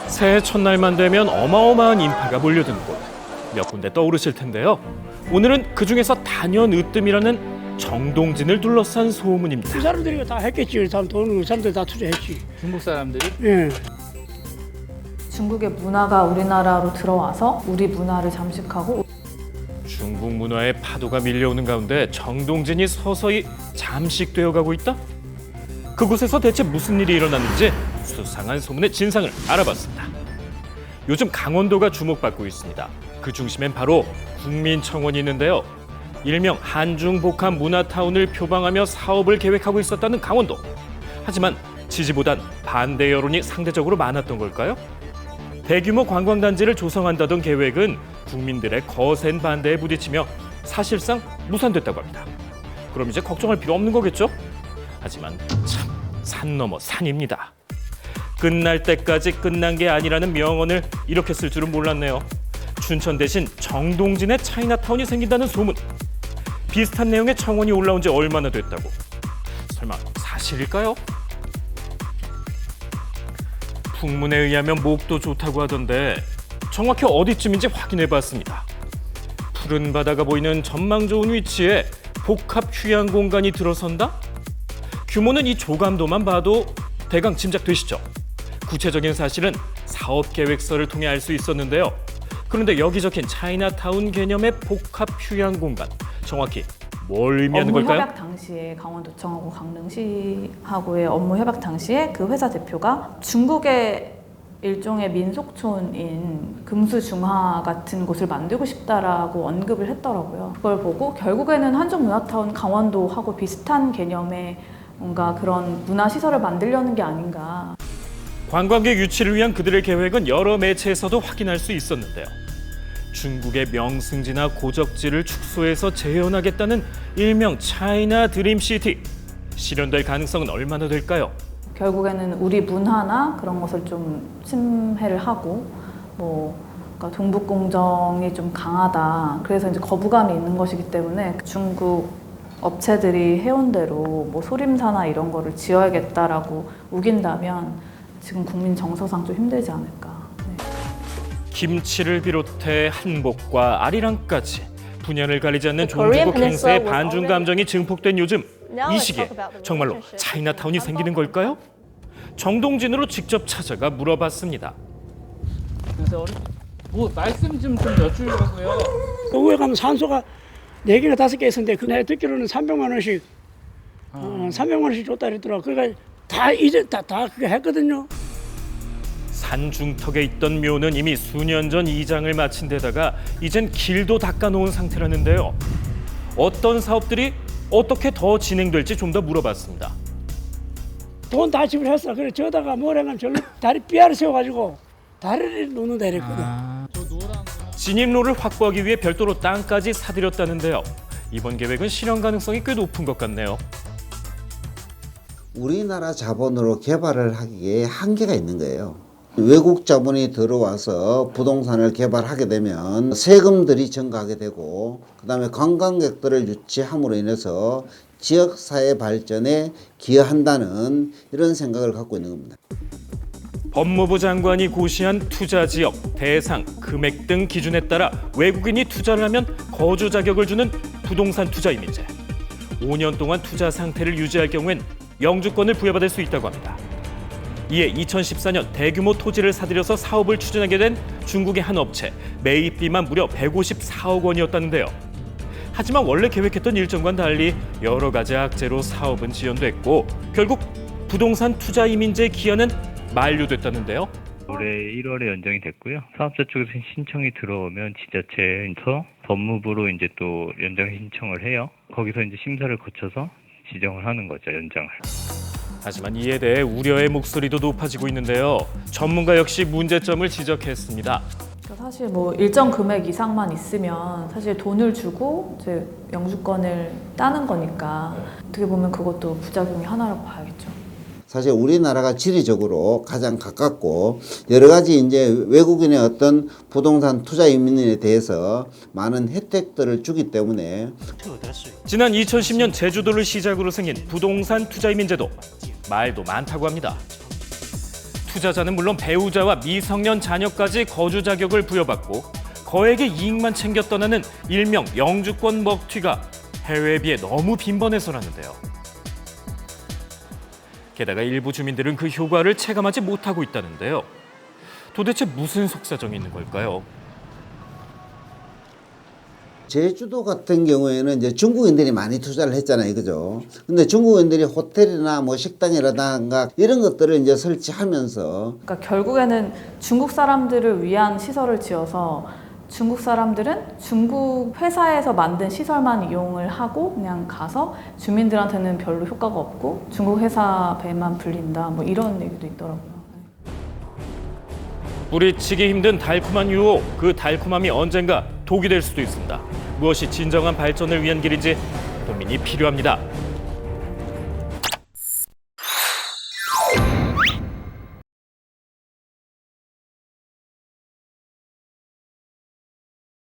새해 첫날만 되면 어마어마한 인파가 몰려드는 곳 몇 군데 떠오르실 텐데요. 오늘은 그중에서 단연 으뜸이라는 정동진을 둘러싼 소문입니다. 그 사람들이 다 했겠지. 돈, 그 사람들 다 투자했지. 중국 사람들이? 예. 중국의 문화가 우리나라로 들어와서 우리 문화를 잠식하고 중국 문화의 파도가 밀려오는 가운데 정동진이 서서히 잠식되어 가고 있다? 그곳에서 대체 무슨 일이 일어났는지 수상한 소문의 진상을 알아봤습니다. 요즘 강원도가 주목받고 있습니다. 그 중심엔 바로 국민청원이 있는데요. 일명 한중복합 문화타운을 표방하며 사업을 계획하고 있었다는 강원도. 하지만 지지보단 반대 여론이 상대적으로 많았던 걸까요? 대규모 관광단지를 조성한다던 계획은 국민들의 거센 반대에 부딪히며 사실상 무산됐다고 합니다. 그럼 이제 걱정할 필요 없는 거겠죠? 하지만 참 산 넘어 산입니다. 끝날 때까지 끝난 게 아니라는 명언을 이렇게 쓸 줄은 몰랐네요. 춘천 대신 정동진의 차이나타운이 생긴다는 소문. 비슷한 내용의 청원이 올라온 지 얼마나 됐다고? 설마 사실일까요? 풍문에 의하면 목도 좋다고 하던데 정확히 어디쯤인지 확인해봤습니다. 푸른 바다가 보이는 전망 좋은 위치에 복합 휴양 공간이 들어선다? 규모는 이 조감도만 봐도 대강 짐작되시죠? 구체적인 사실은 사업 계획서를 통해 알 수 있었는데요. 그런데 여기 적힌 차이나타운 개념의 복합 휴양 공간, 정확히 뭘 의미하는 업무 걸까요? 협약 당시에 강원도청하고 강릉시하고의 업무 협약 당시에 그 회사 대표가 중국의 일종의 민속촌인 금수중화 같은 곳을 만들고 싶다라고 언급을 했더라고요. 그걸 보고 결국에는 한중문화타운 강원도하고 비슷한 개념의 뭔가 그런 문화시설을 만들려는 게 아닌가. 관광객 유치를 위한 그들의 계획은 여러 매체에서도 확인할 수 있었는데요. 중국의 명승지나 고적지를 축소해서 재현하겠다는 일명 차이나 드림시티. 실현될 가능성은 얼마나 될까요? 결국에는 우리 문화나 그런 것을 좀 침해를 하고 그러니까 동북공정이 좀 강하다. 그래서 이제 거부감이 있는 것이기 때문에 중국 업체들이 해온 대로 소림사나 이런 거를 지어야겠다라고 우긴다면 지금 국민 정서상 좀 힘들지 않을까. 네. 김치를 비롯해 한복과 아리랑까지 분야를 가리지 않는 종주국 행세에 반중 감정이 증폭된 요즘 이 시기에 정말로 차이나타운이 생기는 걸까요? 정동진으로 직접 찾아가 물어봤습니다. 그래서 말씀 좀 여쭈려고요. 거기에 가면 산소가 4개나 5개 있었는데 그 내가 듣기로는 300만 원씩 300만 원씩 줬다 그랬더라고. 그러니까 다 이제 다 그거 했거든요. 산중턱에 있던 묘는 이미 수년 전 이장을 마친 데다가 이젠 길도 닦아놓은 상태라는데요. 어떤 사업들이 어떻게 더 진행될지 좀 더 물어봤습니다. 돈 다 지불했어. 그래 저다가 뭐라면 절로 다리 삐아를 세워가지고 다리를 놓는다 이랬거든. 진입로를 확보하기 위해 별도로 땅까지 사들였다는데요. 이번 계획은 실현 가능성이 꽤 높은 것 같네요. 우리나라 자본으로 개발을 하기에 한계가 있는 거예요. 외국 자본이 들어와서 부동산을 개발하게 되면 세금들이 증가하게 되고 그다음에 관광객들을 유치함으로 인해서 지역사회 발전에 기여한다는 이런 생각을 갖고 있는 겁니다. 법무부 장관이 고시한 투자 지역, 대상, 금액 등 기준에 따라 외국인이 투자를 하면 거주 자격을 주는 부동산 투자 이민제. 5년 동안 투자 상태를 유지할 경우엔 영주권을 부여받을 수 있다고 합니다. 이에 2014년 대규모 토지를 사들여서 사업을 추진하게 된 중국의 한 업체, 매입비만 무려 154억 원이었다는데요. 하지만 원래 계획했던 일정과는 달리 여러 가지 악재로 사업은 지연됐고 결국 부동산 투자 이민제 기한은 만료됐다는데요. 올해 1월에 연장이 됐고요. 사업자 쪽에서 신청이 들어오면 지자체에서 법무부로 이제 또 연장 신청을 해요. 거기서 이제 심사를 거쳐서 지정을 하는 거죠, 연장을. 하지만 이에 대해 우려의 목소리도 높아지고 있는데요. 전문가 역시 문제점을 지적했습니다. 그러니까 사실 일정 금액 이상만 있으면 사실 돈을 주고 이제 영주권을 따는 거니까 어떻게 보면 그것도 부작용이 하나라고 봐야겠죠. 사실 우리나라가 지리적으로 가장 가깝고 여러 가지 이제 외국인의 어떤 부동산 투자 이민에 대해서 많은 혜택들을 주기 때문에 지난 2010년 제주도를 시작으로 생긴 부동산 투자 이민제도 말도 많다고 합니다. 투자자는 물론 배우자와 미성년 자녀까지 거주 자격을 부여받고 거액의 이익만 챙겨 떠나는 일명 영주권 먹튀가 해외에 비해 너무 빈번해서라는데요. 게다가 일부 주민들은 그 효과를 체감하지 못하고 있다는데요. 도대체 무슨 속사정이 있는 걸까요? 제주도 같은 경우에는 이제 중국인들이 많이 투자를 했잖아요, 그죠? 근데 중국인들이 호텔이나 뭐 식당이라든가 이런 것들을 이제 설치하면서 그러니까 결국에는 중국 사람들을 위한 시설을 지어서 중국 사람들은 중국 회사에서 만든 시설만 이용을 하고 그냥 가서 주민들한테는 별로 효과가 없고 중국 회사 배만 불린다 뭐 이런 얘기도 있더라고요. 뿌리치기 힘든 달콤한 유혹, 그 달콤함이 언젠가 독이 될 수도 있습니다. 무엇이 진정한 발전을 위한 길인지 고민이 필요합니다.